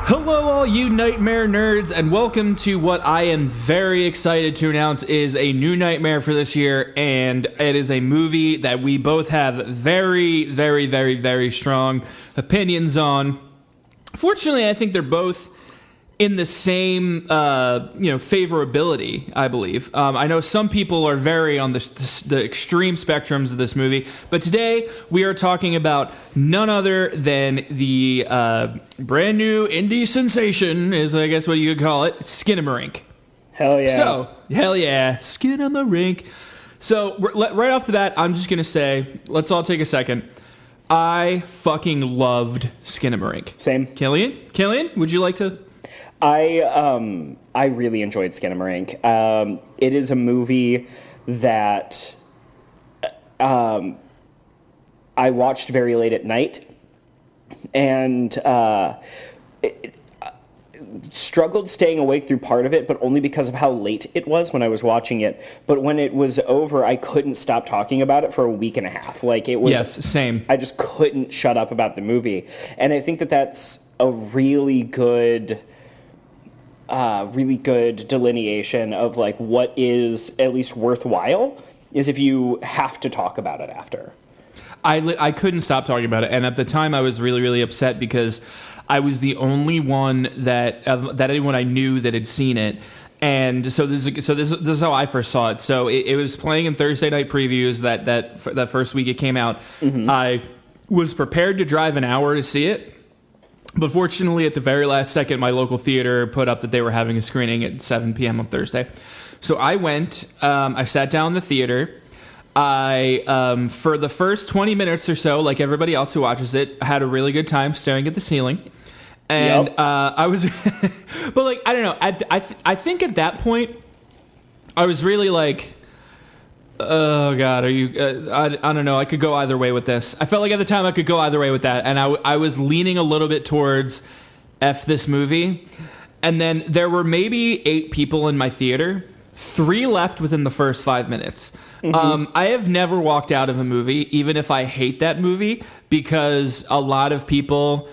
Hello, all you Nightmare nerds, and welcome to what I am very excited to announce is a new Nightmare for this year, and it is a movie that we both have very, very, very, very strong opinions on. Fortunately, I think they're both in the same, favorability, I believe. I know some people are very on the extreme spectrums of this movie, but today we are talking about none other than the brand new indie sensation, is I guess what you could call it, Skinamarink. Hell yeah. So, hell yeah, Skinamarink. So, right off the bat, I'm just going to say, let's all take a second. I fucking loved Skinamarink. Same. Killian, would you like to... I really enjoyed Skinamarink. It is a movie that I watched very late at night, and struggled staying awake through part of it, but only because of how late it was when I was watching it. But when it was over, I couldn't stop talking about it for a week and a half. Like, it was... Yes, same. I just couldn't shut up about the movie. And I think that that's a really good delineation of like what is at least worthwhile is if you have to talk about it after. I couldn't stop talking about it, and at the time I was really, really upset because I was the only one that anyone I knew that had seen it. And so this is how I first saw it. So it was playing in Thursday night previews that first week it came out. Mm-hmm. I was prepared to drive an hour to see it. But fortunately, at the very last second, my local theater put up that they were having a screening at 7 p.m. on Thursday. So I went, I sat down in the theater. I, for the first 20 minutes or so, like everybody else who watches it, I had a really good time staring at the ceiling. And yep. I was, but like, I don't know. I think at that point, I was really like, oh God, are you? I don't know. I could go either way with this. I felt like at the time I could go either way with that, and I was leaning a little bit towards F this movie. And then there were maybe 8 people in my theater. 3 left within the first 5 minutes. Mm-hmm. I have never walked out of a movie, even if I hate that movie, because a lot of people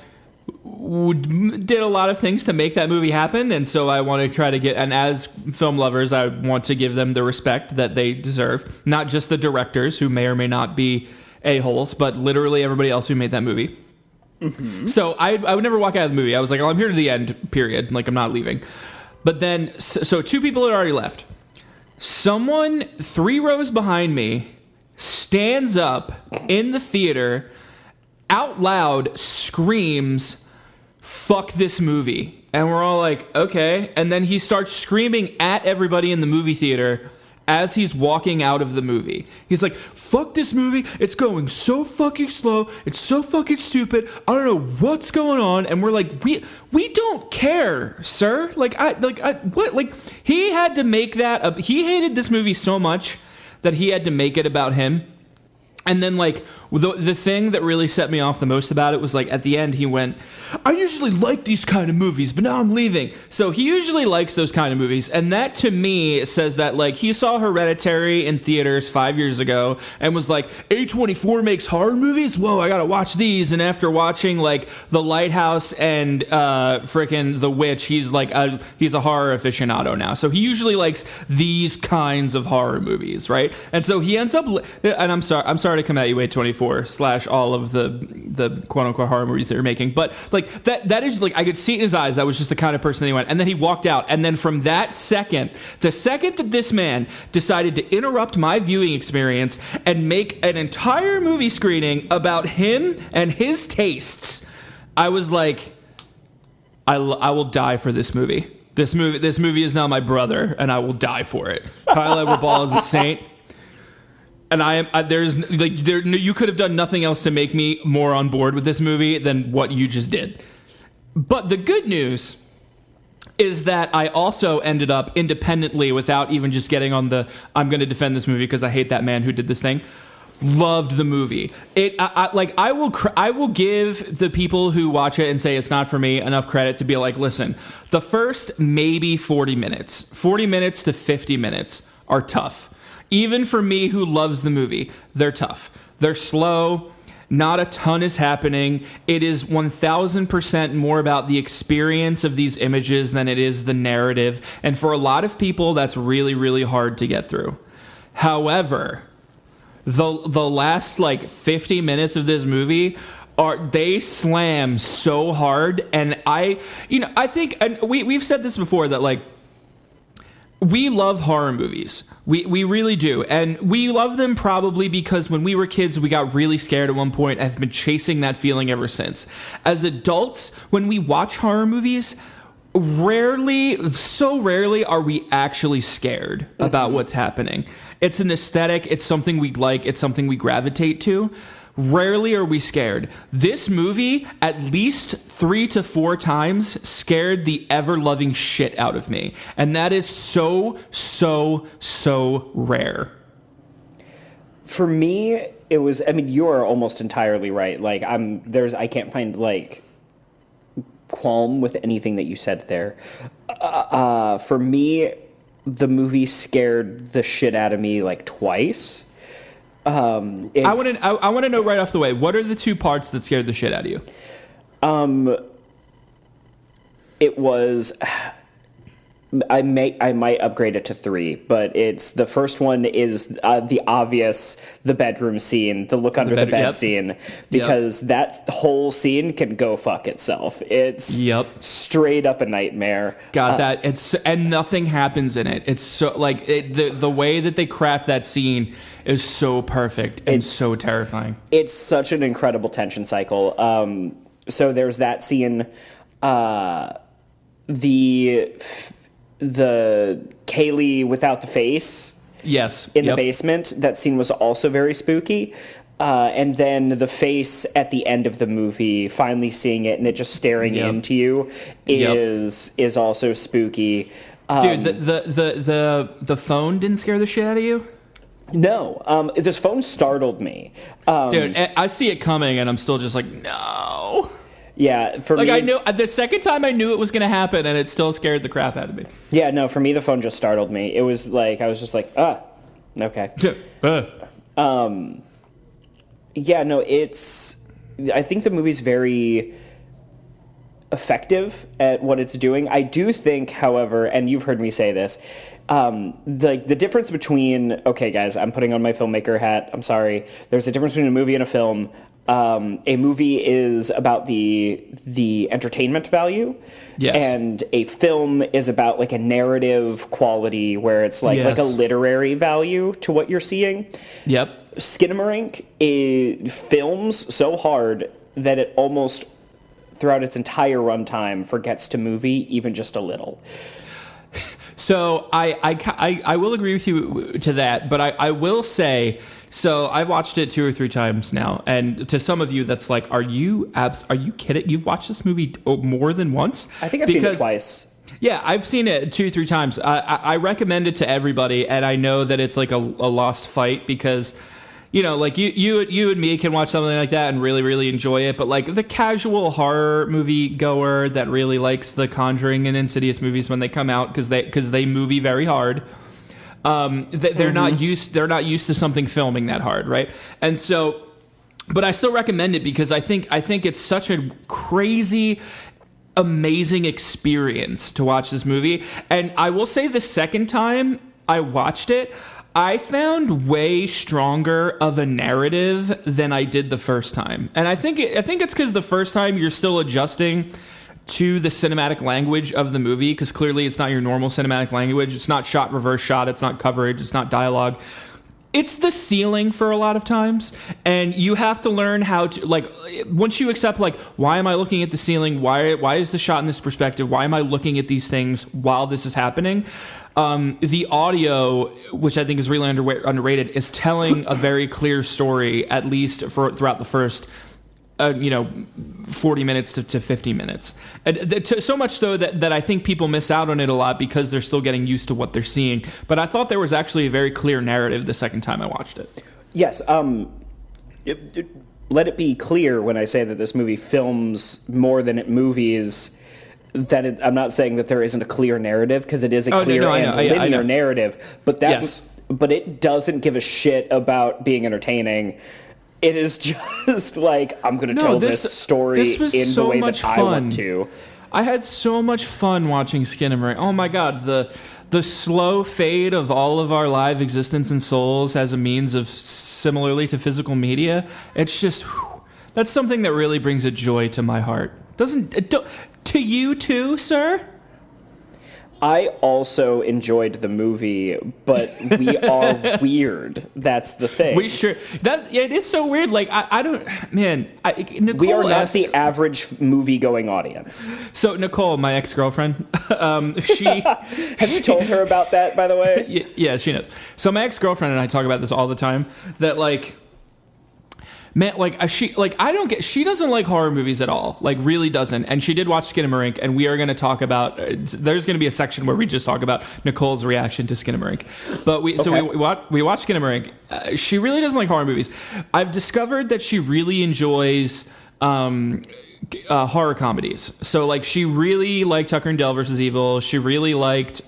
did a lot of things to make that movie happen, and so I want to try to get, and as film lovers, I want to give them the respect that they deserve, not just the directors, who may or may not be a-holes, but literally everybody else who made that movie. Mm-hmm. So I would never walk out of the movie. I was like, oh, I'm here to the end, period. Like, I'm not leaving. But then, so 2 people had already left. Someone 3 rows behind me stands up in the theater, out loud screams, "Fuck this movie." And we're all like, okay. And then he starts screaming at everybody in the movie theater as he's walking out of the movie. He's like, "Fuck this movie. It's going so fucking slow. It's so fucking stupid. I don't know what's going on." And we're like, we don't care, sir. He had to make that up. He hated this movie so much that he had to make it about him. And then, like, the thing that really set me off the most about it was, like, at the end he went, "I usually like these kind of movies, but now I'm leaving." So he usually likes those kind of movies. And that, to me, says that, like, he saw Hereditary in theaters 5 years ago and was like, A24 makes horror movies? Whoa, I gotta watch these. And after watching, like, The Lighthouse and frickin' The Witch, he's a horror aficionado now. So he usually likes these kinds of horror movies, right? And so he ends up, and I'm sorry to come at you, A24 / all of the quote unquote horror movies that you're making, but like that is like, I could see it in his eyes that was just the kind of person that he went. And then he walked out, and then from that second, the second that this man decided to interrupt my viewing experience and make an entire movie screening about him and his tastes, I was like, I will die for this movie. This movie is now my brother, and I will die for it. Kyle Edward Ball is a saint. And you could have done nothing else to make me more on board with this movie than what you just did. But the good news is that I also ended up independently, without even just getting on the I'm going to defend this movie because I hate that man who did this thing, loved the movie. I will give the people who watch it and say it's not for me enough credit to be like, listen, the first maybe 40 minutes to 50 minutes are tough. Even for me who loves the movie, they're tough. They're slow. Not a ton is happening. It is 1,000% more about the experience of these images than it is the narrative. And for a lot of people, that's really, really hard to get through. However, the last 50 minutes of this movie they slam so hard. And I think, and we've said this before, that we love horror movies. We really do. And we love them probably because when we were kids, we got really scared at one point and have been chasing that feeling ever since. As adults, when we watch horror movies, so rarely are we actually scared about what's happening. It's an aesthetic. It's something we like. It's something we gravitate to. Rarely are we scared. This movie, at least 3 to 4 times, scared the ever-loving shit out of me. And that is so, so, so rare. For me, it was, you're almost entirely right. I can't find, qualm with anything that you said there. For me, the movie scared the shit out of me, twice. I want to know right off the way, what are the 2 parts that scared the shit out of you? It was, I might upgrade it to 3, but it's, the first one is the obvious, the bedroom scene, the look under the bed scene, because that whole scene can go fuck itself. It's straight up a nightmare. Got that. And nothing happens in it. It's so the way that they craft that scene is so perfect and so terrifying. It's such an incredible tension cycle. So there's that scene, the Kaylee without the face. Yes. In the basement. That scene was also very spooky. And then the face at the end of the movie, finally seeing it and it just staring into you is also spooky. Dude, the phone didn't scare the shit out of you? No. This phone startled me. Dude, I see it coming and I'm still just no. Yeah, for me... I knew... The second time I knew it was going to happen, and it still scared the crap out of me. Yeah, no, for me, the phone just startled me. It was I was just okay. Yeah, no, it's... I think the movie's very effective at what it's doing. I do think, however, and you've heard me say this, the difference between... Okay, guys, I'm putting on my filmmaker hat. I'm sorry. There's a difference between a movie and a film. A movie is about the entertainment value, and a film is about a narrative quality where it's like a literary value to what you're seeing. Yep. Skinamarink films so hard that it almost throughout its entire runtime forgets to movie even just a little. So I will agree with you to that, but I will say. So I've watched it 2 or 3 times now, and to some of you, that's are you kidding? You've watched this movie more than once? I think I've seen it twice. Yeah, I've seen it 2 or 3 times. I recommend it to everybody, and I know that it's a lost fight because, you and me can watch something like that and really, really enjoy it, but the casual horror movie goer that really likes the Conjuring and Insidious movies when they come out because they movie very hard. They're not used to something filming that hard, right? And so, but I still recommend it because I think it's such a crazy, amazing experience to watch this movie. And I will say the second time I watched it, I found way stronger of a narrative than I did the first time. And I think it's because the first time you're still adjusting to the cinematic language of the movie, because clearly it's not your normal cinematic language. It's not shot, reverse shot. It's not coverage. It's not dialogue. It's the ceiling for a lot of times. And you have to learn how to, once you accept, why am I looking at the ceiling? Why is the shot in this perspective? Why am I looking at these things while this is happening? The audio, which I think is really underrated, is telling a very clear story, at least throughout the first 40 minutes to 50 minutes. And so much so that I think people miss out on it a lot because they're still getting used to what they're seeing. But I thought there was actually a very clear narrative the second time I watched it. Yes. Let it be clear when I say that this movie films more than it movies, that I'm not saying that there isn't a clear narrative, because it is a clear and linear narrative. But but it doesn't give a shit about being entertaining. It is just like, I'm going to tell this story in the way that I want to. I had so much fun watching Skinamarink. Oh my god, the slow fade of all of our live existence and souls as a means of, similarly to physical media. It's just, that's something that really brings a joy to my heart. To you too, sir? I also enjoyed the movie, but we are weird. That's the thing. It is so weird. Like, I don't, man. Nicole, we are not the average movie-going audience. So Nicole, my ex-girlfriend, she have you told her about that, by the way? Yeah, she knows. So my ex-girlfriend and I talk about this all the time. That like, man, she doesn't like horror movies at all, like really doesn't. And she did watch Skinamarink, and we are going to talk about, there's going to be a section where we just talk about Nicole's reaction to Skinamarink. But we watched Skinamarink. She really doesn't like horror movies. I've discovered that she really enjoys horror comedies. So like, she really liked Tucker and Dale versus Evil. She really liked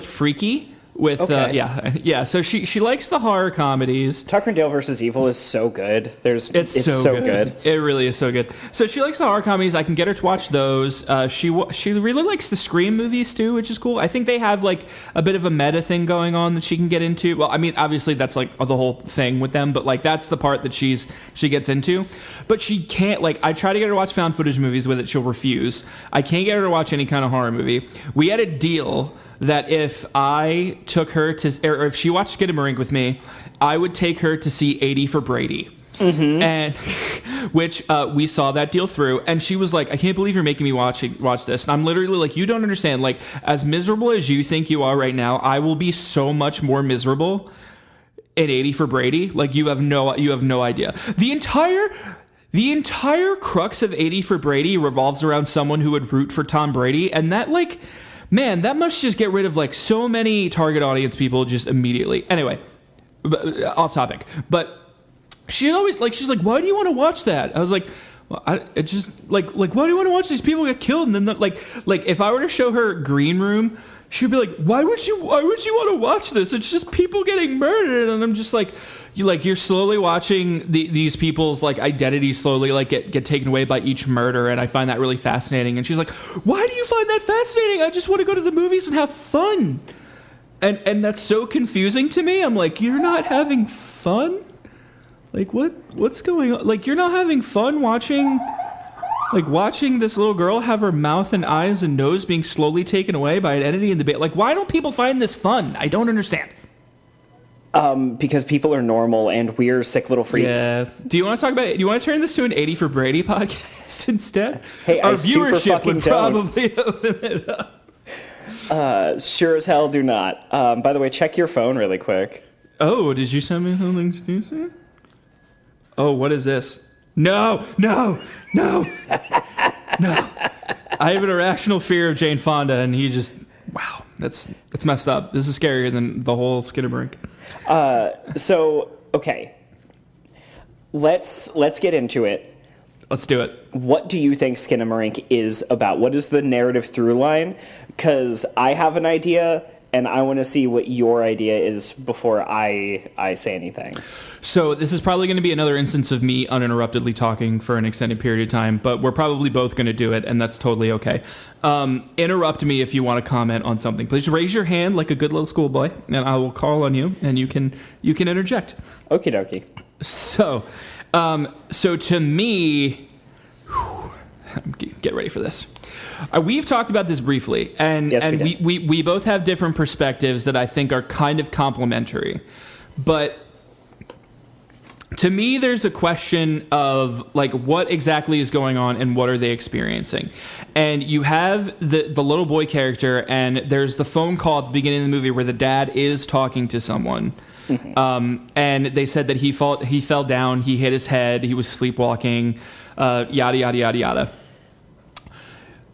Freaky. So she likes the horror comedies. Tucker and Dale versus Evil is so good. It's so good. It really is so good. So she likes the horror comedies. I can get her to watch those. She really likes the Scream movies too, which is cool. I think they have like a bit of a meta thing going on that she can get into. Well, I mean, obviously that's like the whole thing with them, but like that's the part that she gets into. But she can't, like, I try to get her to watch found footage movies with it. She'll refuse. I can't get her to watch any kind of horror movie. We had a deal that if I took her to, or if she watched Skinamarink with me, I would take her to see 80 for Brady. Mm-hmm. And which we saw that deal through, and she was like, I can't believe you're making me watch this. And I'm literally like, you don't understand, like, as miserable as you think you are right now, I will be so much more miserable in 80 for Brady. Like, you have no idea. The entire crux of 80 for Brady revolves around someone who would root for Tom Brady, and that, like, man, that must just get rid of like so many target audience people just immediately. Anyway, off topic. But she's like, why do you want to watch that? I was like, well, it just like why do you want to watch these people get killed? And then like if I were to show her Green Room, she'd be like, why would you want to watch this? It's just people getting murdered. And I'm just like, you're slowly watching these people's like identities slowly like get taken away by each murder, and I find that really fascinating. And she's like, why do you find that fascinating? I just want to go to the movies and have fun. And that's so confusing to me. I'm like, you're not having fun? Like, what's going on? Like, you're not having fun watching this little girl have her mouth and eyes and nose being slowly taken away by an entity in the bed. Like, why don't people find this fun? I don't understand. Because people are normal and we're sick little freaks. Yeah. Do you want to turn this to an 80 for Brady podcast instead? Hey, our I viewership would don't. probably open it up. Sure as hell do not. By the way, check your phone really quick. Oh, did you send me something stupid? Oh, what is this? No. I have an irrational fear of Jane Fonda, and he just, wow, that's messed up. This is scarier than the whole Skinamarink. So, okay. Let's get into it. Let's do it. What do you think Skinamarink is about? What is the narrative through line? Because I have an idea, and I want to see what your idea is before I say anything. So this is probably going to be another instance of me uninterruptedly talking for an extended period of time, but we're probably both going to do it, and that's totally okay. Interrupt me if you want to comment on something. Please raise your hand like a good little schoolboy, and I will call on you, and you can interject. Okie dokie. So to me, get ready for this. We've talked about this briefly, and yes, we both have different perspectives that I think are kind of complementary, but to me, there's a question of like what exactly is going on and what are they experiencing. And you have the little boy character, and there's the phone call at the beginning of the movie where the dad is talking to someone. And they said that he fell down, he hit his head, he was sleepwalking, yada, yada, yada, yada.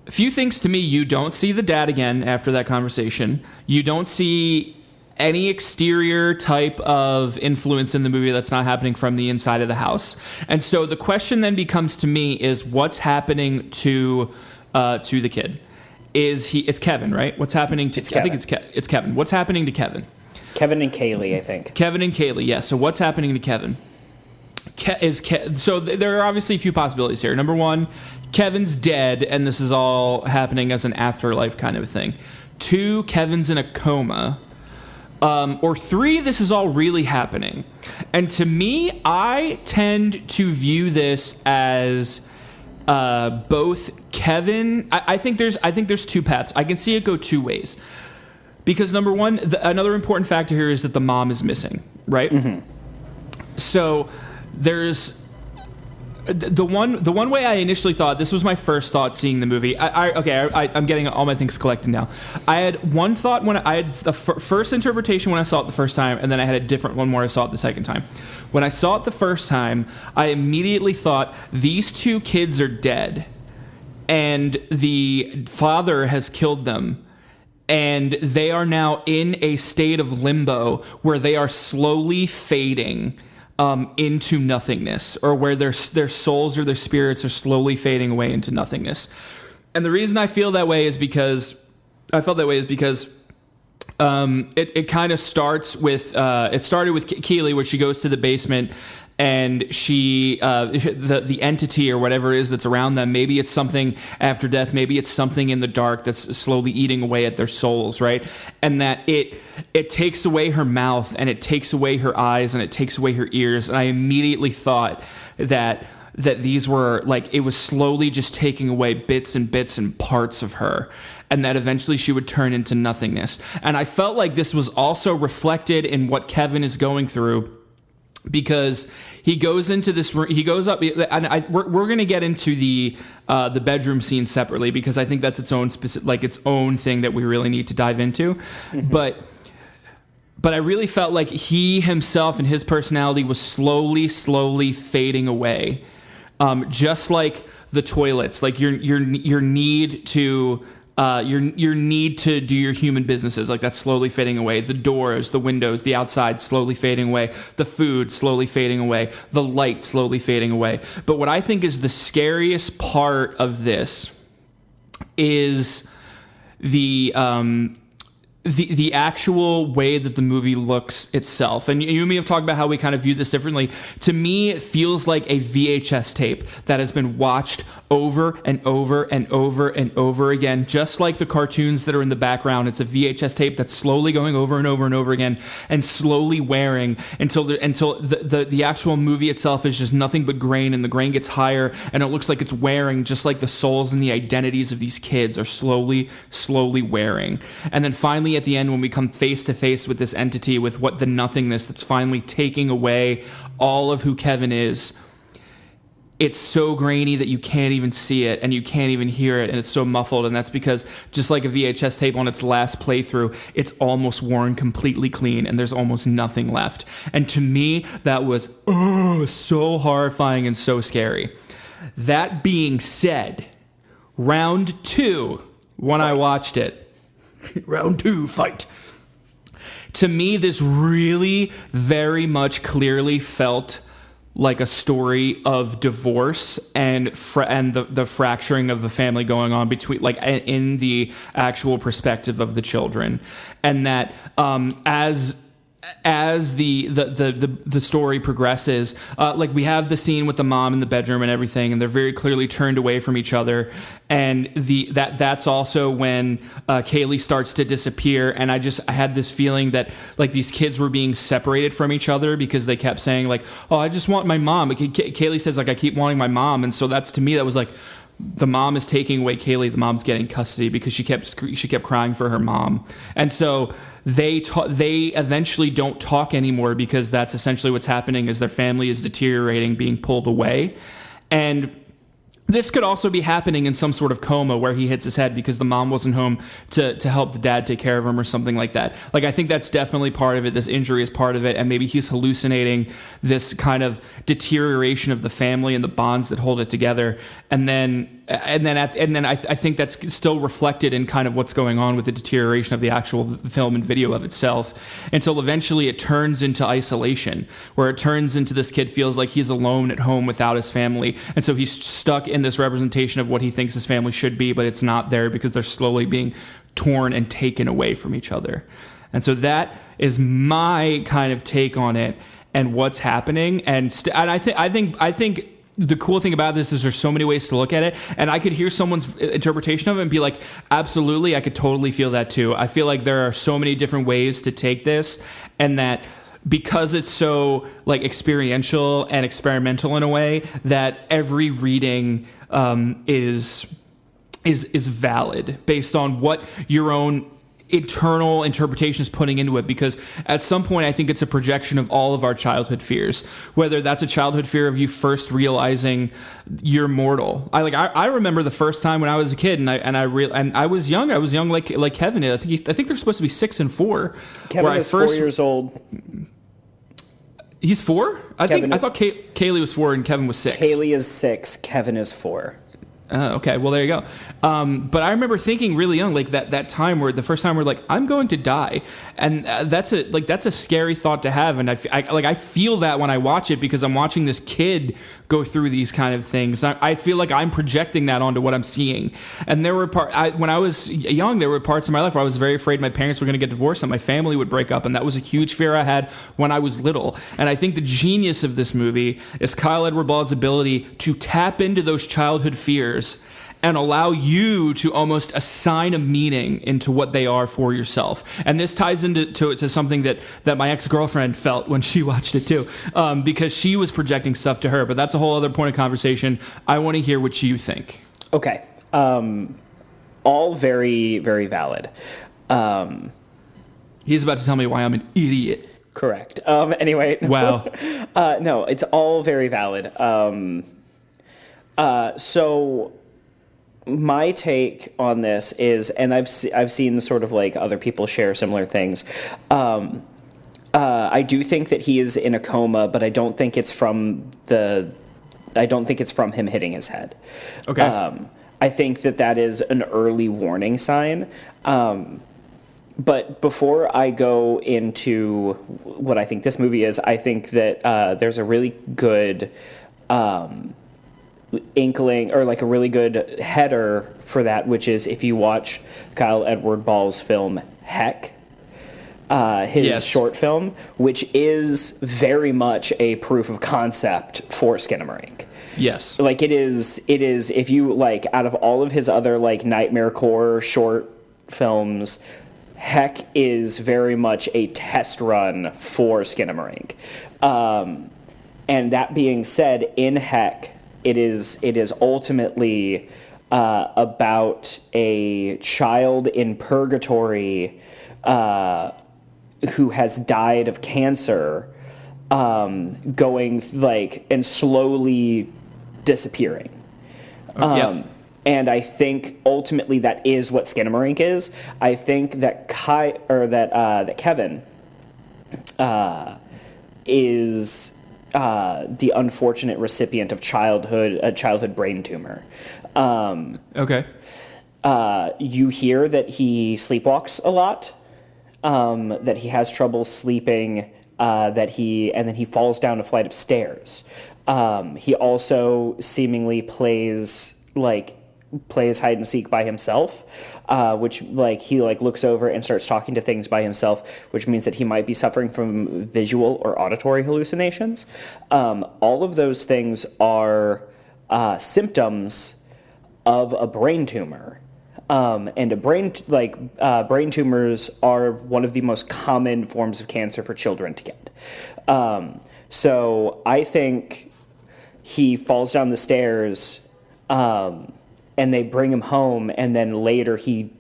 A few things to me, you don't see the dad again after that conversation. You don't see any exterior type of influence in the movie that's not happening from the inside of the house. And so the question then becomes to me is what's happening to the kid? It's Kevin, right? What's happening to Kevin. I think it's Kevin. What's happening to Kevin? Kevin and Kaylee, I think. Kevin and Kaylee, yeah. So what's happening to Kevin? So there are obviously a few possibilities here. Number one, Kevin's dead, and this is all happening as an afterlife kind of a thing. 2, Kevin's in a coma. Or 3, this is all really happening. And to me, I tend to view this as both Kevin. I think there's 2 paths. I can see it go 2 ways. Because number one, another important factor here is that the mom is missing, right? Mm-hmm. So there's the one way I initially thought, this was my first thought seeing the movie. I'm getting all my things collected now. I had one thought when I had the first interpretation when I saw it the first time, and then I had a different one where I saw it the second time. When I saw it the first time, I immediately thought these 2 kids are dead, and the father has killed them. And they are now in a state of limbo where they are slowly fading into nothingness, or where their souls or their spirits are slowly fading away into nothingness. And the reason I felt that way is because it kind of starts with it started with Keeley, where she goes to the basement. And she, the entity or whatever it is that's around them, maybe it's something after death, maybe it's something in the dark that's slowly eating away at their souls, right? And that it takes away her mouth, and it takes away her eyes, and it takes away her ears. And I immediately thought that these were like, it was slowly just taking away bits and parts of her, and that eventually she would turn into nothingness. And I felt like this was also reflected in what Kevin is going through. Because he goes into this room, he goes up, and we're going to get into the bedroom scene separately, because I think that's its own specific, like its own thing that we really need to dive into. Mm-hmm. But I really felt like he himself and his personality was slowly fading away, just like the toilets, like your need to. Your need to do your human businesses, like that's slowly fading away. The doors, the windows, the outside slowly fading away. The food slowly fading away. The light slowly fading away. But what I think is the scariest part of this is the actual way that the movie looks itself. And you and me have talked about how we kind of view this differently. To me, it feels like a VHS tape that has been watched over and over and over and over again, just like the cartoons that are in the background. It's a VHS tape that's slowly going over and over and over again, and slowly wearing until the actual movie itself is just nothing but grain, and the grain gets higher, and it looks like it's wearing, just like the souls and the identities of these kids are slowly wearing. And then finally at the end, when we come face to face with this entity, with what the nothingness that's finally taking away all of who Kevin is, it's so grainy that you can't even see it, and you can't even hear it, and it's so muffled. And that's because, just like a VHS tape on its last playthrough, it's almost worn completely clean, and there's almost nothing left. And to me, that was so horrifying and so scary. That being said, round 2, when I watched it, round 2, fight. To me, this really very much clearly felt like a story of divorce and the fracturing of the family going on between, like, in the actual perspective of the children. And that as the story progresses, like, we have the scene with the mom in the bedroom and everything, and they're very clearly turned away from each other. And that's also when Kaylee starts to disappear. And I had this feeling that, like, these kids were being separated from each other because they kept saying, like, oh, I just want my mom. Kaylee says, like, I keep wanting my mom. And so that's, to me, that was like, the mom is taking away Kaylee. The mom's getting custody because she kept crying for her mom. And so they eventually don't talk anymore because that's essentially what's happening is their family is deteriorating, being pulled away. And this could also be happening in some sort of coma where he hits his head because the mom wasn't home to help the dad take care of him or something like that. Like, I think that's definitely part of it. This injury is part of it. And maybe he's hallucinating this kind of deterioration of the family and the bonds that hold it together. And then I think that's still reflected in kind of what's going on with the deterioration of the actual film and video of itself, until eventually it turns into isolation, where it turns into this kid feels like he's alone at home without his family. And so he's stuck in this representation of what he thinks his family should be, but it's not there because they're slowly being torn and taken away from each other. And so that is my kind of take on it and what's happening. And I think the cool thing about this is there's so many ways to look at it, and I could hear someone's interpretation of it and be like, absolutely, I could totally feel that too. I feel like there are so many different ways to take this, and that because it's so like experiential and experimental in a way, that every reading is valid based on what your own internal interpretations putting into it, because at some point I think it's a projection of all of our childhood fears, whether that's a childhood fear of you first realizing you're mortal. I remember the first time when I was a kid and I was young like Kevin. I think they're supposed to be 6 and 4. Kevin is 4 years old. He's 4? I thought Kaylee was 4 and Kevin was 6. Kaylee is 6, Kevin is 4. Okay, well, there you go. But I remember thinking really young, like that time where the first time we're like, I'm going to die. And that's a scary thought to have. And I feel that when I watch it, because I'm watching this kid go through these kind of things. I feel like I'm projecting that onto what I'm seeing. And there were when I was young, there were parts of my life where I was very afraid my parents were going to get divorced and my family would break up. And that was a huge fear I had when I was little. And I think the genius of this movie is Kyle Edward Bald's ability to tap into those childhood fears and allow you to almost assign a meaning into what they are for yourself. And this ties into something that my ex-girlfriend felt when she watched it too, because she was projecting stuff to her. But that's a whole other point of conversation. I want to hear what you think. Okay. All very, very valid. He's about to tell me why I'm an idiot. Correct. Anyway. Wow. No, it's all very valid. So my take on this is, and I've seen sort of like other people share similar things. I do think that he is in a coma, but I don't think it's from him hitting his head. Okay. I think that is an early warning sign. But before I go into what I think this movie is, I think that there's a really good inkling, or like a really good header for that, which is if you watch Kyle Edward Ball's film Heck, his short film, which is very much a proof of concept for Skinamarink. Yes. Like it is, if you like, out of all of his other like nightmare core short films, Heck is very much a test run for Skinamarink. And that being said, in Heck, it is ultimately about a child in purgatory who has died of cancer, going like and slowly disappearing. Yep. And I think ultimately that is what Skinamarink is. I think that that Kevin is the unfortunate recipient of a childhood brain tumor. Okay. You hear that he sleepwalks a lot, that he has trouble sleeping, and then he falls down a flight of stairs. He also seemingly plays hide and seek by himself, which like he like looks over and starts talking to things by himself, which means that he might be suffering from visual or auditory hallucinations. All of those things are symptoms of a brain tumor. And brain tumors are one of the most common forms of cancer for children to get. So I think he falls down the stairs, and they bring him home, and then later he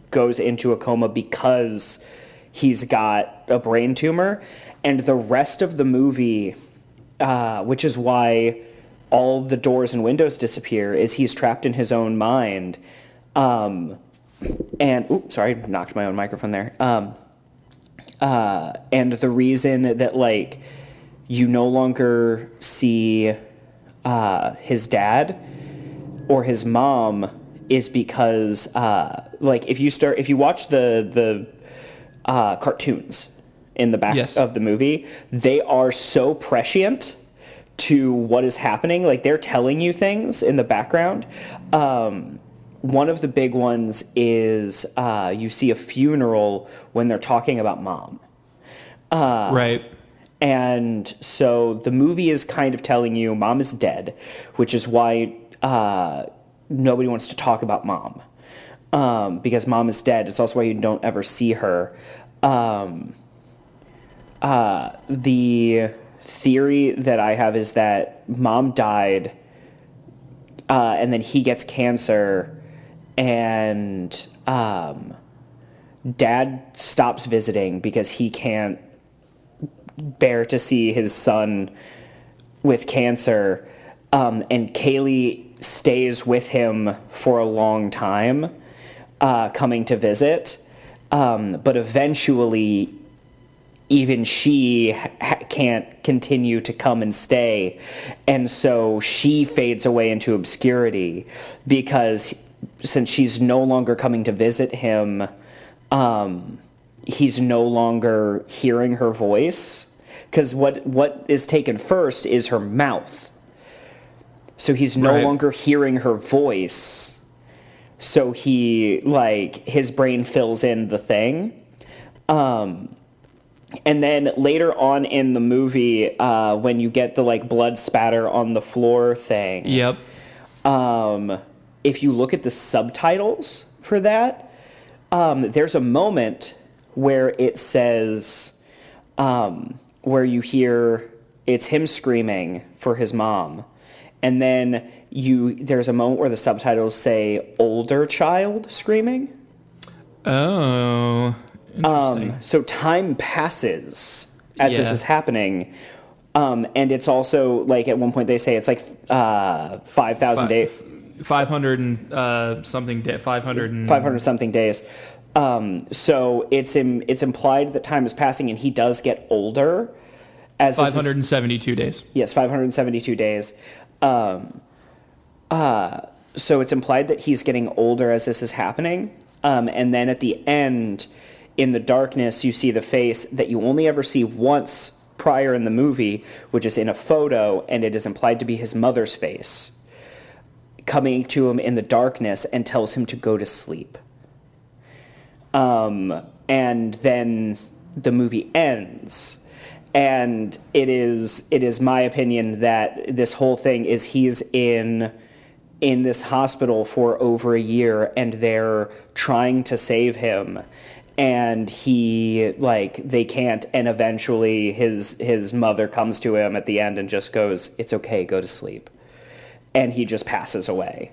goes into a coma because he's got a brain tumor. And the rest of the movie, which is why all the doors and windows disappear, is he's trapped in his own mind. And sorry, I knocked my own microphone there. And the reason that, like, you no longer see his dad or his mom is because, like, if you watch the cartoons in the back of the movie, they are so prescient to what is happening. Like, they're telling you things in the background. One of the big ones is you see a funeral when they're talking about mom. Right. And so the movie is kind of telling you mom is dead, which is why nobody wants to talk about mom. Because mom is dead. It's also why you don't ever see her. The theory that I have is that mom died, and then he gets cancer, and dad stops visiting because he can't bear to see his son with cancer, and Kaylee stays with him for a long time, coming to visit, but eventually even she can't continue to come and stay, and so she fades away into obscurity because since she's no longer coming to visit him, he's no longer hearing her voice, because what is taken first is her mouth. So he's no longer hearing her voice. So he, like, his brain fills in the thing. And then later on in the movie, when you get the, like, blood spatter on the floor thing. Yep. If you look at the subtitles for that, there's a moment where it says, where you hear it's him screaming for his mom. And then there's a moment where the subtitles say older child screaming. Oh, interesting. So time passes as this is happening. And it's also, like, at one point they say it's like 5,000 days. 500 and something 500 something days. So it's implied that time is passing and he does get older. As 572 days. Yes, 572 days. So it's implied that he's getting older as this is happening. And then at the end, in the darkness, you see the face that you only ever see once prior in the movie, which is in a photo, and it is implied to be his mother's face, coming to him in the darkness and tells him to go to sleep. And then the movie ends. And it is my opinion that this whole thing is he's in this hospital for over a year and they're trying to save him. And they can't, and eventually his mother comes to him at the end and just goes, "It's okay, go to sleep." And he just passes away.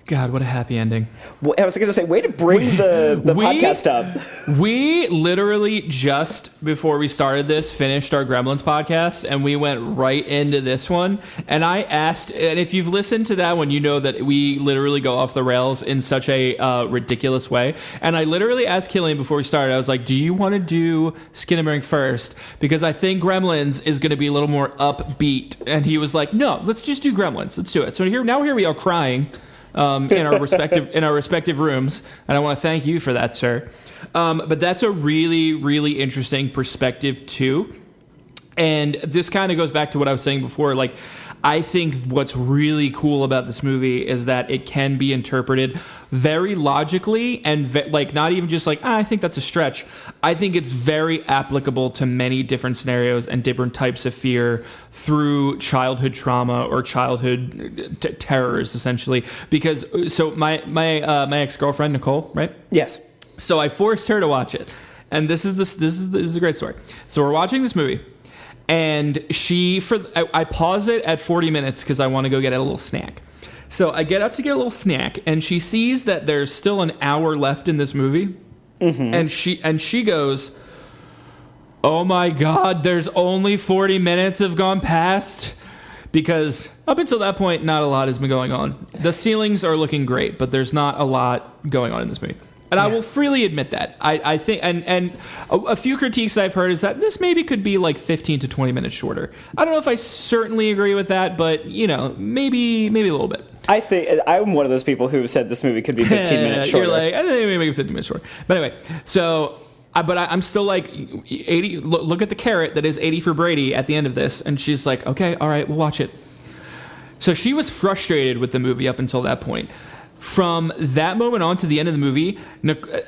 God, what a happy ending. Well, I was going to say, way to bring the podcast up. We literally just before we started this finished our Gremlins podcast, and we went right into this one. And I asked, and if you've listened to that one, you know that we literally go off the rails in such a ridiculous way. And I literally asked Killian before we started, I was like, do you want to do Skinamarink first? Because I think Gremlins is going to be a little more upbeat. And he was like, no, let's just do Gremlins. Let's do it. So here we are crying. In our respective rooms, and I want to thank you for that, sir. But that's a really, really interesting perspective too. And this kind of goes back to what I was saying before. Like, I think what's really cool about this movie is that it can be interpreted very logically and not even just like, I think that's a stretch. I think it's very applicable to many different scenarios and different types of fear through childhood trauma or childhood terrors, essentially. Because my ex-girlfriend Nicole, right? Yes. So I forced her to watch it, and this is a great story. So we're watching this movie. And I pause it at 40 minutes because I want to go get a little snack. So I get up to get a little snack, and she sees that there's still an hour left in this movie. And she goes, "Oh my God, there's only 40 minutes have gone past." Because up until that point, not a lot has been going on. The ceilings are looking great, but there's not a lot going on in this movie. And I will freely admit that. I think, and a few critiques that I've heard is that this maybe could be like 15 to 20 minutes shorter. I don't know if I certainly agree with that, but, maybe a little bit. I think I'm one of those people who said this movie could be 15 minutes shorter. You're like, I think maybe make it 15 minutes shorter. But anyway, so... I'm still like 80. Look at the carrot that is 80 for Brady at the end of this, and she's like, "Okay, all right, we'll watch it." So she was frustrated with the movie up until that point. From that moment on to the end of the movie,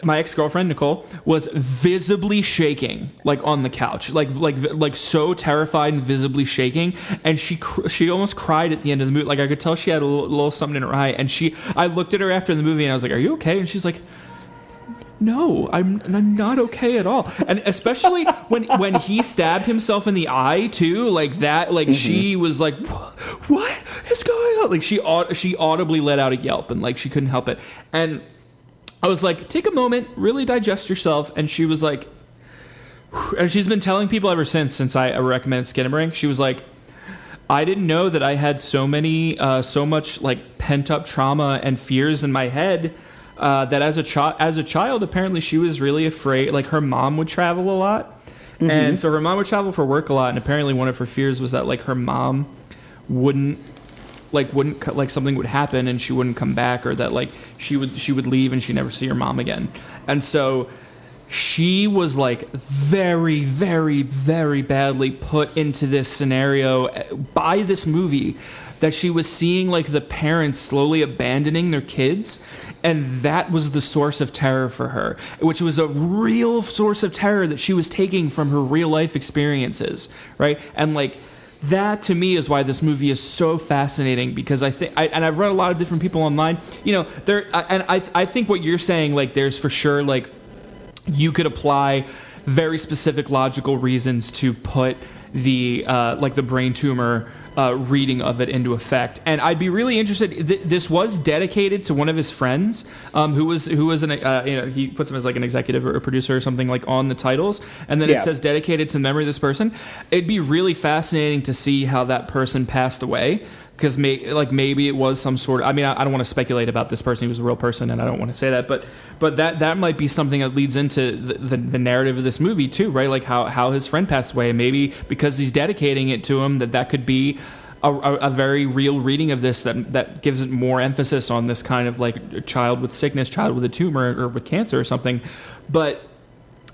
my ex-girlfriend Nicole was visibly shaking, like on the couch, like so terrified and visibly shaking, and she almost cried at the end of the movie. Like I could tell she had a little something in her eye, and I looked at her after the movie and I was like, "Are you okay?" And she's like, "No, I'm not okay at all." And especially when he stabbed himself in the eye too, like that, like she was like, "What is going on?" Like she audibly let out a yelp, and like she couldn't help it. And I was like, "Take a moment, really digest yourself." And she was like, and she's been telling people ever since I recommended Skinamarink. She was like, "I didn't know that I had so much like pent up trauma and fears in my head." That as a child, apparently she was really afraid. Like her mom would travel a lot, and so her mom would travel for work a lot. And apparently, one of her fears was that like her mom wouldn't something would happen and she wouldn't come back, or that like she would leave and she'd never see her mom again. And so she was like very, very, very badly put into this scenario by this movie, that she was seeing like the parents slowly abandoning their kids, and that was the source of terror for her, which was a real source of terror that she was taking from her real life experiences, right? And like that to me is why this movie is so fascinating, because I think, and I've read a lot of different people online, I think what you're saying, like there's for sure like you could apply very specific logical reasons to put the like the brain tumor reading of it into effect. And I'd be really interested. This was dedicated to one of his friends, who was he puts him as like an executive or a producer or something like on the titles, and then it says dedicated to the memory of this person. It'd be really fascinating to see how that person passed away, because maybe it was some sort of, I mean, I don't want to speculate about this person. He was a real person, and I don't want to say that, but that might be something that leads into the narrative of this movie too, right? Like how his friend passed away. Maybe because he's dedicating it to him, that could be a very real reading of this that gives it more emphasis on this kind of like a child with sickness, child with a tumor or with cancer or something. But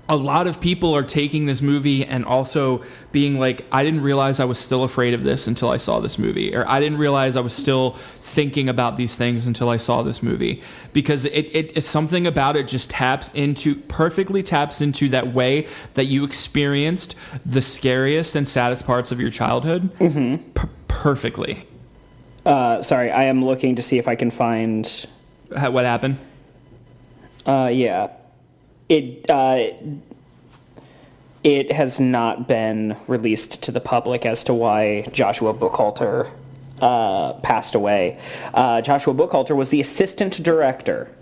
a lot of people are taking this movie and also being like, I didn't realize I was still afraid of this until I saw this movie, or I didn't realize I was still thinking about these things until I saw this movie, because it's something about it just perfectly taps into that way that you experienced the scariest and saddest parts of your childhood perfectly. Sorry, I am looking to see if I can find what happened. Yeah. It has not been released to the public as to why Joshua Buchalter passed away. Joshua Buchalter was the assistant director.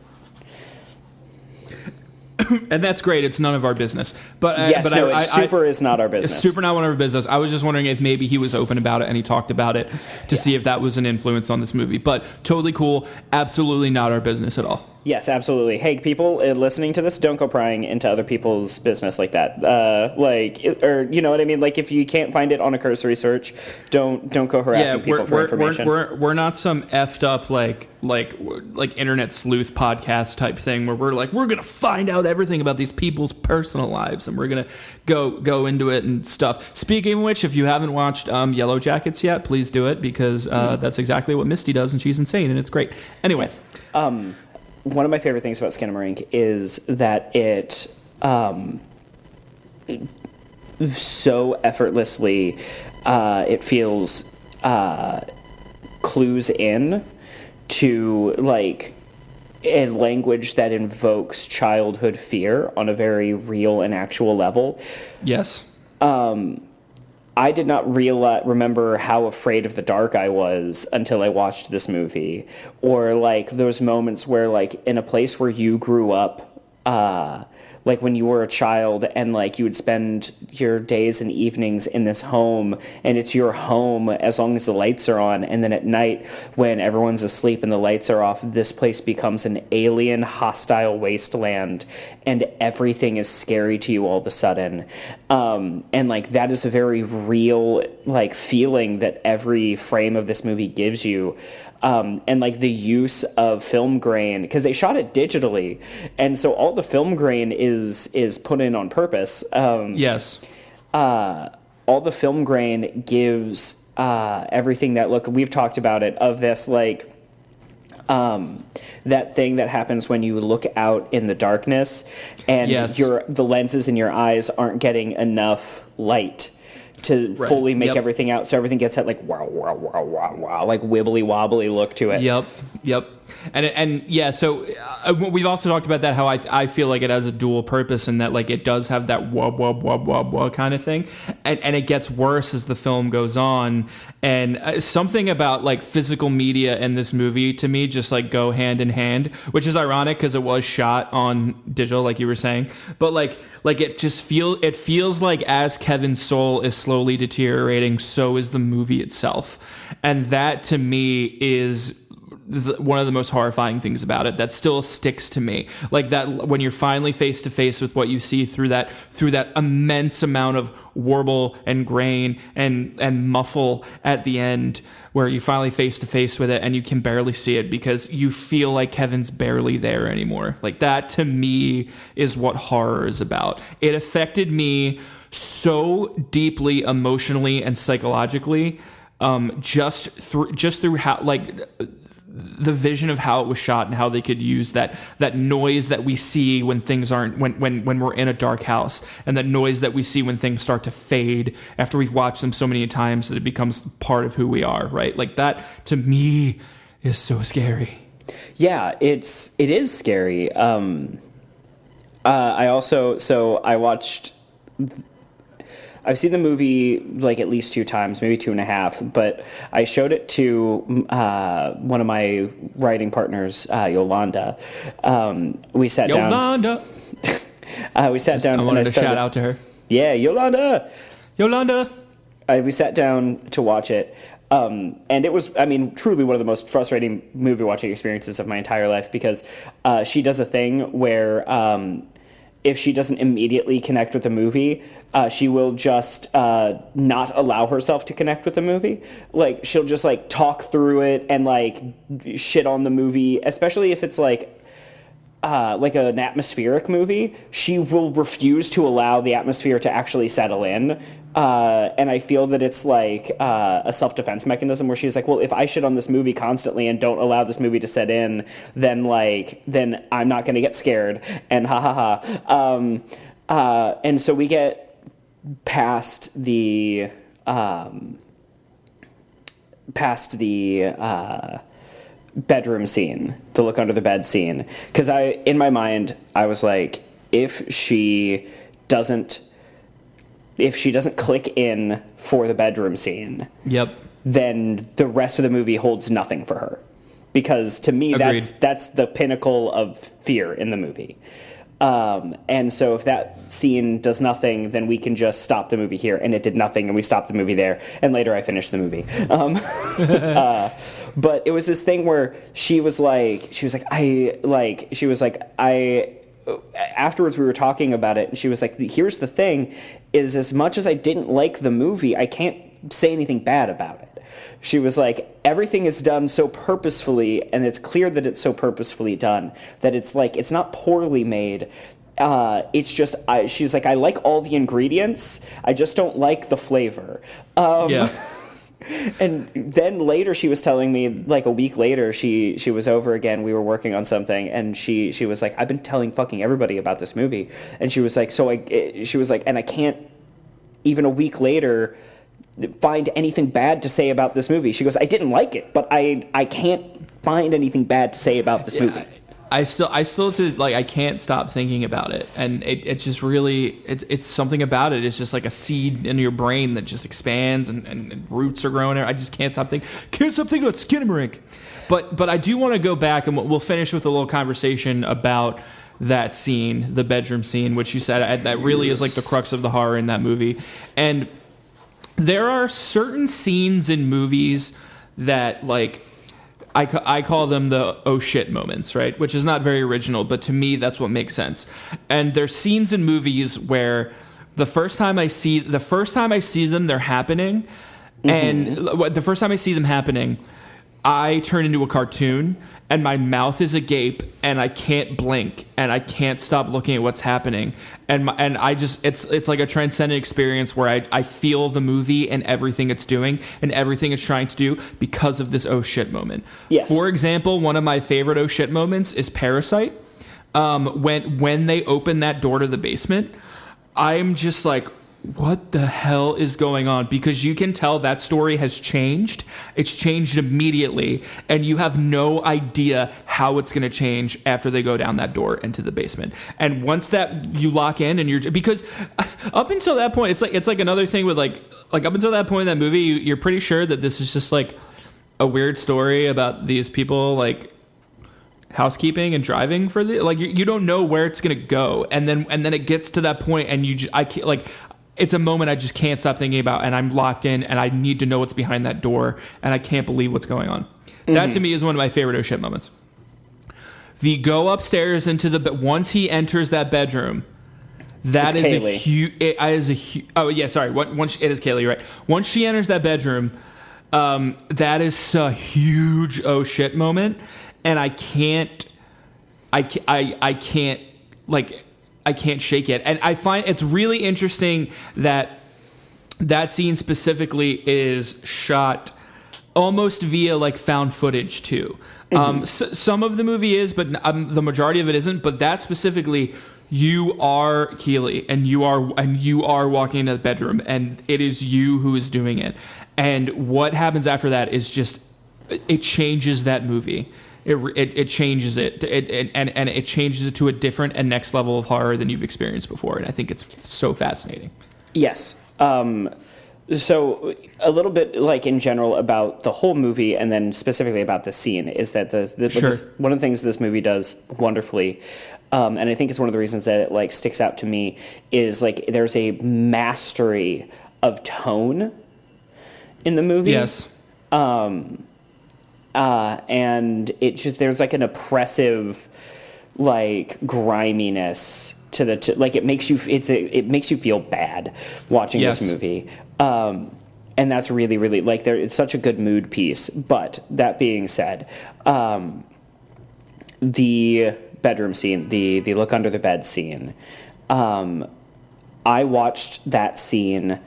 And that's great. It's none of our business. But is not our business. It's super not one of our business. I was just wondering if maybe he was open about it and he talked about it to see if that was an influence on this movie. But totally cool. Absolutely not our business at all. Yes, absolutely. Hey, people listening to this, don't go prying into other people's business like that. Or you know what I mean? Like if you can't find it on a cursory search, don't go harassing people for information. We're not some effed up like internet sleuth podcast type thing where we're like, we're gonna find out everything about these people's personal lives and we're gonna go into it and stuff. Speaking of which, if you haven't watched Yellow Jackets yet, please do it, because that's exactly what Misty does, and she's insane and it's great. Anyways. Yes. One of my favorite things about Skinamarink is that it so effortlessly it feels clues in to like a language that invokes childhood fear on a very real and actual level. Yes. I did not remember how afraid of the dark I was until I watched this movie. Or like those moments where like in a place where you grew up, like when you were a child and like you would spend your days and evenings in this home, and it's your home as long as the lights are on, and then at night when everyone's asleep and the lights are off, this place becomes an alien hostile wasteland and everything is scary to you all of a sudden. And like that is a very real like feeling that every frame of this movie gives you. And like the use of film grain, because they shot it digitally, and so all the film grain is put in on purpose. Yes. All the film grain gives everything that look. We've talked about it, of this like that thing that happens when you look out in the darkness and Yes. the lenses in your eyes aren't getting enough light to fully make everything out, so everything gets that like wow wow wow wow wow like wibbly wobbly look to it. Yep. And yeah, so we've also talked about that, how I feel like it has a dual purpose, and that like it does have that wub wub wub wub wub kind of thing, and it gets worse as the film goes on. And something about like physical media in this movie to me just like go hand in hand, which is ironic because it was shot on digital, like you were saying, but like it just feels like as Kevin's soul is slowly deteriorating, so is the movie itself, and that to me is one of the most horrifying things about it that still sticks to me. Like that when you're finally face to face with what you see through that immense amount of warble and grain and muffle at the end, where you finally face to face with it and you can barely see it because you feel like Kevin's barely there anymore. Like that to me is what horror is about. It affected me so deeply emotionally and psychologically, just through how like the vision of how it was shot and how they could use that noise that we see when things aren't, when we're in a dark house, and that noise that we see when things start to fade after we've watched them so many times that it becomes part of who we are, right? Like that to me is so scary. Yeah, it is scary. I've seen the movie like at least 2 times, maybe 2.5, but I showed it to one of my writing partners, Yolanda. We sat down. We sat down. I wanted to shout out to her. Yeah, Yolanda. We sat down to watch it. And it was, I mean, truly one of the most frustrating movie watching experiences of my entire life, because she does a thing where if she doesn't immediately connect with the movie, she will just not allow herself to connect with the movie. Like, she'll just like talk through it and like shit on the movie, especially if it's like an atmospheric movie. She will refuse to allow the atmosphere to actually settle in. And I feel that it's like a self-defense mechanism where she's like, well, if I shit on this movie constantly and don't allow this movie to set in, then I'm not going to get scared. And and so we get past the bedroom scene, the look under the bed scene, because in my mind I was like, if she doesn't click in for the bedroom scene, then the rest of the movie holds nothing for her, because to me Agreed. that's the pinnacle of fear in the movie. And so if that scene does nothing, then we can just stop the movie here. And it did nothing, and we stopped the movie there. And later I finished the movie. But it was this thing where she was like, afterwards we were talking about it, and she was like, here's the thing, is as much as I didn't like the movie, I can't say anything bad about it. She was like, everything is done so purposefully, and it's clear that it's so purposefully done, that it's like, it's not poorly made. It's just, she's like, I like all the ingredients, I just don't like the flavor. And then later she was telling me, like a week later, she was over again, we were working on something, and she was like, I've been telling fucking everybody about this movie. And she was like, and I can't, even a week later, find anything bad to say about this movie. She goes, I didn't like it, but I can't find anything bad to say about this movie. I still like, I can't stop thinking about it, and it just really, it's something about it. It's just like a seed in your brain that just expands and roots are growing there. I just can't stop thinking about Skinamarink. But I do want to go back, and we'll finish with a little conversation about that scene, the bedroom scene, which you said that really is like the crux of the horror in that movie. And there are certain scenes in movies that, like, I call them the oh shit moments, right? Which is not very original, but to me, that's what makes sense. And there's scenes in movies where the first time I see them, they're happening. And the first time I see them happening, I turn into a cartoon and my mouth is agape and I can't blink and I can't stop looking at what's happening. And I just, it's like a transcendent experience where I feel the movie and everything it's doing and everything it's trying to do because of this oh shit moment. Yes. For example, one of my favorite oh shit moments is Parasite. When they open that door to the basement, I'm just like, what the hell is going on? Because you can tell that story has changed. It's changed immediately, and you have no idea how it's going to change after they go down that door into the basement. And once that you lock in, and because up until that point, it's like another thing with like up until that point in that movie, you're pretty sure that this is just like a weird story about these people like housekeeping and driving for the like you don't know where it's going to go, and then it gets to that point, and I can't like. It's a moment I just can't stop thinking about, and I'm locked in, and I need to know what's behind that door, and I can't believe what's going on. That to me is one of my favorite oh shit moments. The go upstairs into once he enters that bedroom, that is a huge. It is a huge. Oh yeah, sorry. Once it is Kaylee, you're right. Once she enters that bedroom, that is a huge oh shit moment, and I can't shake it. And I find it's really interesting that scene specifically is shot almost via like found footage too. Some of the movie is, but the majority of it isn't. But that specifically, you are Keely, and you are walking into the bedroom, and it is you who is doing it. And what happens after that is just it changes that movie. It changes it, and it changes it to a different and next level of horror than you've experienced before, and I think it's so fascinating. Yes. So a little bit like in general about the whole movie, and then specifically about the scene, is that one of the things this movie does wonderfully, and I think it's one of the reasons that it like sticks out to me, is like there's a mastery of tone in the movie. Yes. And it just there's like an oppressive, like griminess to like it makes you feel bad watching this movie, and that's really really like it's such a good mood piece. But that being said, the bedroom scene, the look under the bed scene, I watched that scene,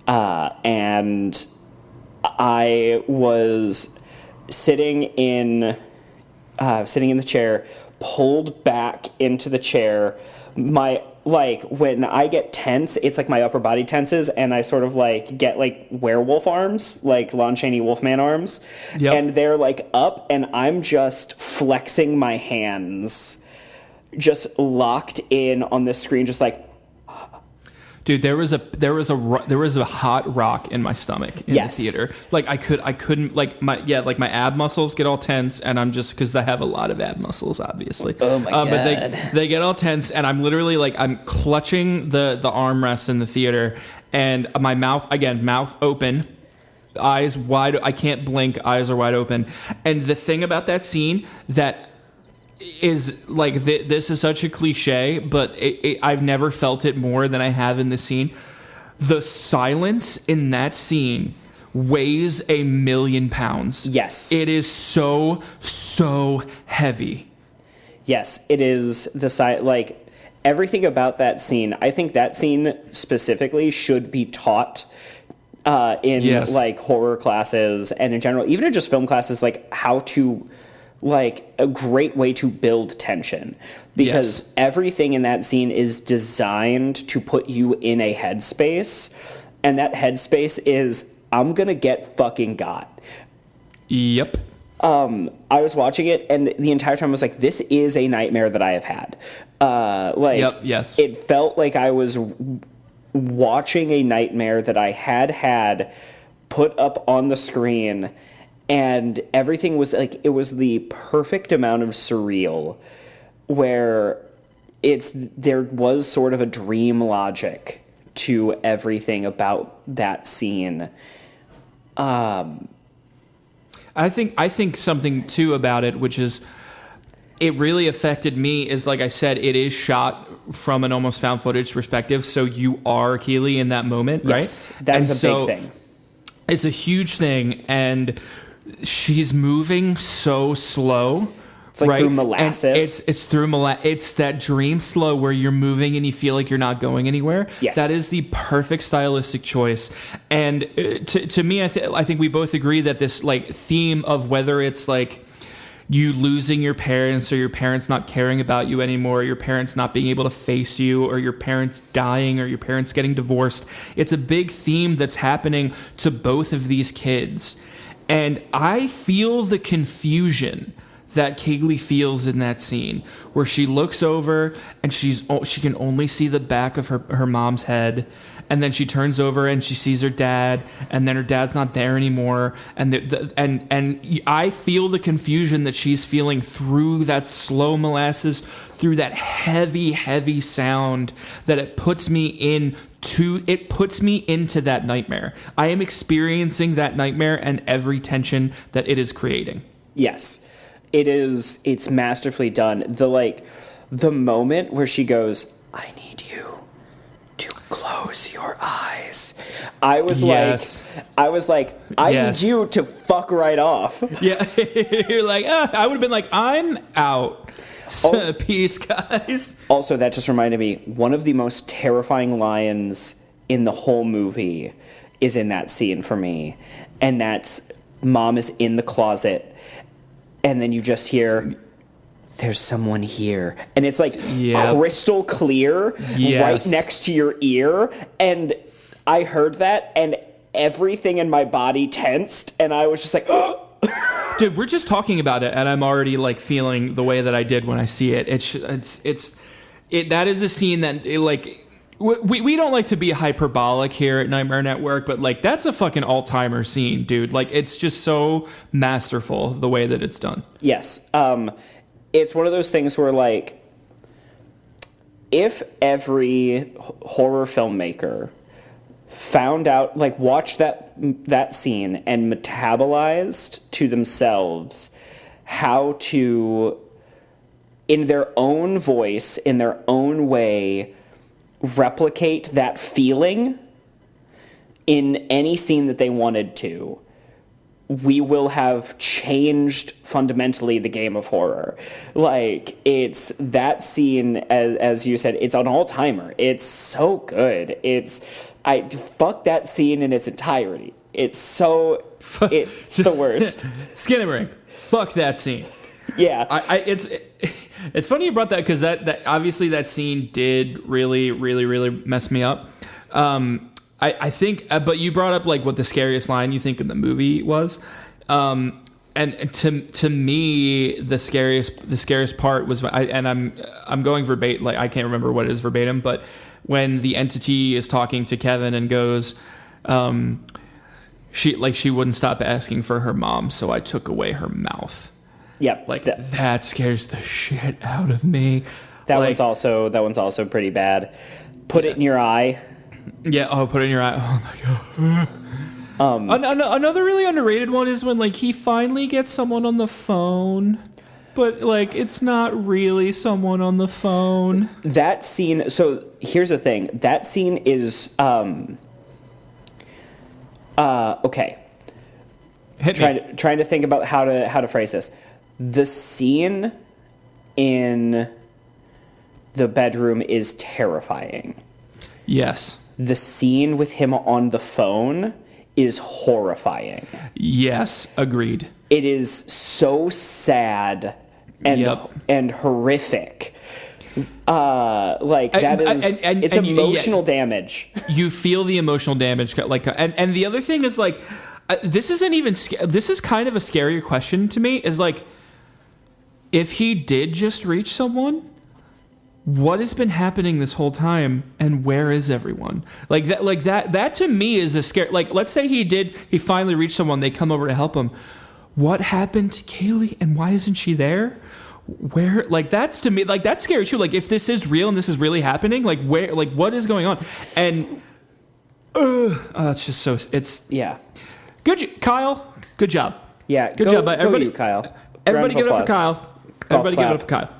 and I was sitting in the chair, pulled back into the chair. When I get tense, it's like my upper body tenses, and I sort of like get like werewolf arms, like Lon Chaney Wolfman arms. Yep. And they're like up, and I'm just flexing my hands, just locked in on the screen, just like. Dude, there was a hot rock in my stomach in the theater. Like I couldn't like my ab muscles get all tense, and I'm just because I have a lot of ab muscles, obviously. Oh my god! But they get all tense, and I'm literally like I'm clutching the armrest in the theater, and my mouth open, eyes wide. I can't blink. Eyes are wide open. And the thing about that scene that is like this is such a cliche, but I've never felt it more than I have in this scene. The silence in that scene weighs 1,000,000 pounds. Yes, it is so heavy. Yes, it is like everything about that scene. I think that scene specifically should be taught in like horror classes and in general, even in just film classes, like how to. Like a great way to build tension, because everything in that scene is designed to put you in a headspace, and that headspace is I'm gonna get fucking got. Yep. I was watching it, and the entire time I was like, this is a nightmare that I have had. It felt like I was watching a nightmare that I had put up on the screen. And everything was like, it was the perfect amount of surreal where there was sort of a dream logic to everything about that scene. I think something too about it, which is it really affected me, is like I said, it is shot from an almost found footage perspective, so you are Keely in that moment, right? Yes, that is a big thing. It's a huge thing, and she's moving so slow. It's like right? through molasses. And it's through it's that dream slow where you're moving and you feel like you're not going anywhere. Yes. That is the perfect stylistic choice. And to me, I think we both agree that this like theme of whether it's like you losing your parents or your parents not caring about you anymore, or your parents not being able to face you, or your parents dying, or your parents getting divorced. It's a big theme that's happening to both of these kids. And I feel the confusion that Kaylee feels in that scene, where she looks over and she can only see the back of her mom's head, and then she turns over and she sees her dad, and then her dad's not there anymore, and I feel the confusion that she's feeling through that slow molasses, through that heavy sound, that it puts me into that nightmare. I am experiencing that nightmare and every tension that it is creating. Yes. It's masterfully done. The moment where she goes, "I need you to close your eyes." I was yes. like, I Yes. need you to fuck right off. Yeah. You're like, I would have been like, I'm out. Also, peace, guys. Also, that just reminded me, one of the most terrifying lines in the whole movie is in that scene for me. And that's mom is in the closet, and then you just hear, "There's someone here." And it's like crystal clear right next to your ear. And I heard that, and everything in my body tensed, and I was just like, Dude, we're just talking about it, and I'm already like feeling the way that I did when I see it. That is a scene that we don't like to be hyperbolic here at Nightmare Network, but like that's a fucking all-timer scene, dude. Like it's just so masterful the way that it's done. Yes. It's one of those things where like, if every horror filmmaker found out, like watched that scene and metabolized to themselves how to, in their own voice, in their own way, replicate that feeling in any scene that they wanted to, we will have changed fundamentally the game of horror. Like, it's that scene, as you said, it's an all-timer. It's so good. Fuck that scene in its entirety. It's the worst. Skinamarink, fuck that scene. Yeah. It's funny you brought that, because that obviously that scene did really, really, really mess me up. I think, but you brought up like what the scariest line you think in the movie was, and to me the scariest part was, I'm going verbatim, like I can't remember what it is verbatim, but when the entity is talking to Kevin and goes, she wouldn't stop asking for her mom, so I took away her mouth. Yep. Like that scares the shit out of me. That one's also pretty bad. Put it in your eye. Yeah. Oh, put it in your eye. Oh my god. Another really underrated one is when like he finally gets someone on the phone, but like it's not really someone on the phone. That scene. So here's the thing. That scene is okay. Trying to think about how to phrase this. The scene in the bedroom is terrifying. Yes. The scene with him on the phone is horrifying. Yes, agreed. It is so sad and horrific. It's emotional damage. You feel the emotional damage, like, and the other thing is like, this isn't even. This is kind of a scarier question to me. Is like, if he did just reach someone, what has been happening this whole time, and where is everyone? Like that to me is a scare. Like, let's say he finally reached someone, they come over to help him. What happened to Kaylee, and why isn't she there? where, like, that's to me, like, that's scary too. Like, if this is real and this is really happening, like, where, like, what is going on? And it's just so, it's Yeah. Kyle, good job. Yeah. Good job, everybody. You, Kyle. Everybody give it up for Kyle. Everybody give it clap. up for Kyle.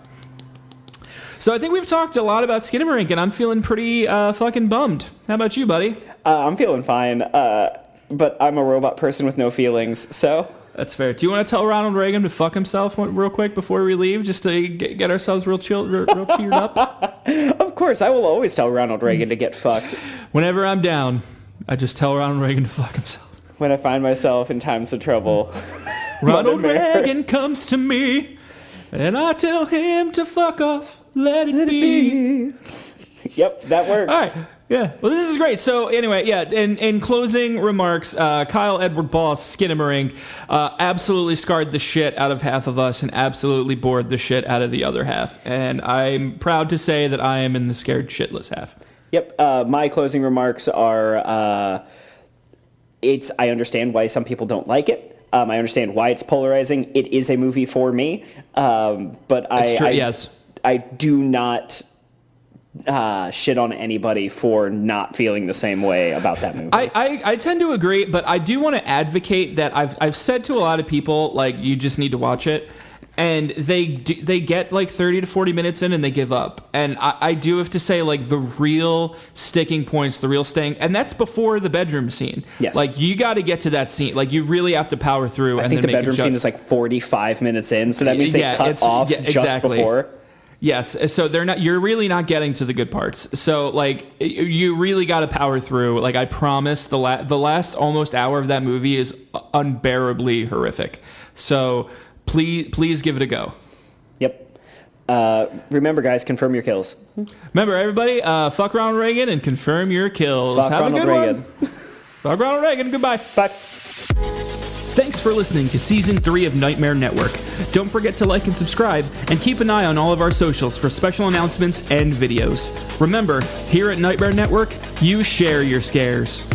So I think we've talked a lot about Skinamarink, and I'm feeling pretty fucking bummed. How about you, buddy? I'm feeling fine, but I'm a robot person with no feelings, so... That's fair. Do you want to tell Ronald Reagan to fuck himself real quick before we leave, just to get ourselves real cheered up? Of course, I will always tell Ronald Reagan to get fucked. Whenever I'm down, I just tell Ronald Reagan to fuck himself. When I find myself in times of trouble. Ronald Reagan comes to me, and I tell him to fuck off. Let it be. Yep, that works. All right. Yeah. Well, this is great. So anyway, yeah, in closing remarks, Kyle Edward Boss, Skinamarink, absolutely scarred the shit out of half of us and absolutely bored the shit out of the other half. And I'm proud to say that I am in the scared shitless half. Yep. My closing remarks are, I understand why some people don't like it. I understand why it's polarizing. It is a movie for me. But I do not shit on anybody for not feeling the same way about that movie. I tend to agree, but I do want to advocate that I've said to a lot of people, like, you just need to watch it, and they get like 30 to 40 minutes in and they give up. And I do have to say, like, the real sticking points, the real staying, and that's before the bedroom scene. Yes. Like, you got to get to that scene. Like, you really have to power through. I think the bedroom scene is like 45 minutes in, so that means they cut off just before. Yes, so you're really not getting to the good parts. So, like, you really got to power through. Like, I promise, the last almost hour of that movie is unbearably horrific. So please give it a go. Yep. Remember, guys, confirm your kills. Remember, everybody, fuck Ronald Reagan and confirm your kills. Fuck Have Ronald a good Reagan. one. Fuck Ronald Reagan. Goodbye. Bye. Thanks for listening to Season 3 of Nightmare Network. Don't forget to like and subscribe, and keep an eye on all of our socials for special announcements and videos. Remember, here at Nightmare Network, you share your scares.